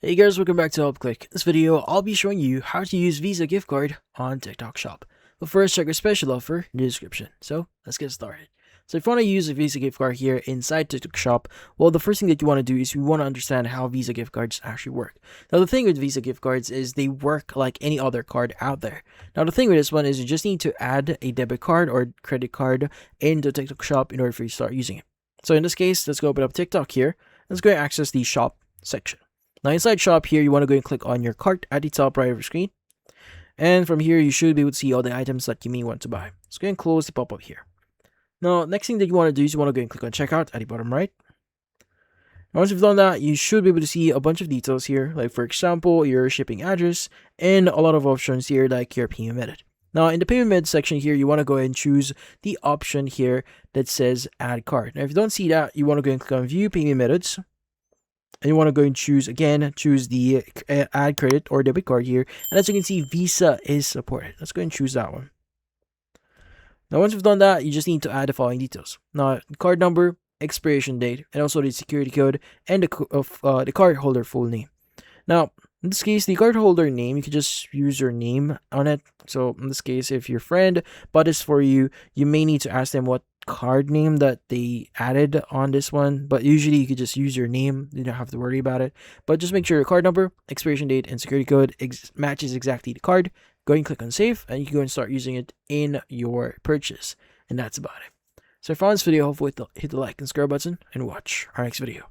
Hey guys, welcome back to HelpClick. In this video, I'll be showing you how to use Visa gift card on TikTok Shop. But first, check our special offer in the description. So, let's get started. So if you want to use a Visa gift card here inside TikTok Shop, well, the first thing that you want to do is you want to understand how Visa gift cards actually work. Now, the thing with Visa gift cards is they work like any other card out there. Now, the thing with this one is you just need to add a debit card or credit card into TikTok Shop in order for you to start using it. So in this case, let's go open up TikTok here. Let's go and access the shop section. Now inside shop here, you want to go and click on your cart at the top right of your screen. And from here, you should be able to see all the items that you may want to buy. Let's go and close the pop-up here. Now, next thing that you want to do is you want to go and click on checkout at the bottom right. Now, once you've done that, you should be able to see a bunch of details here, like for example, your shipping address and a lot of options here like your payment method. Now, in the payment method section here, you want to go ahead and choose the option here that says add card. Now, if you don't see that, you want to go and click on view payment methods. And you want to go and choose the add credit or debit card here. And as you can see, Visa is supported. Let's go and choose that one. Now, once you've done that, you just need to add the following details. Now, card number, expiration date, and also the security code and the card holder full name. Now, in this case, the card holder name, you can just use your name on it. So in this case, if your friend bought this for you, you may need to ask them what card name that they added on this one, but usually you could just use your name. You don't have to worry about it, but just make sure your card number, expiration date, and security code matches exactly the card. Go and click on save, and you can go and start using it in your purchase. And that's about it. So if you found this video, hopefully hit the like and subscribe button and watch our next video.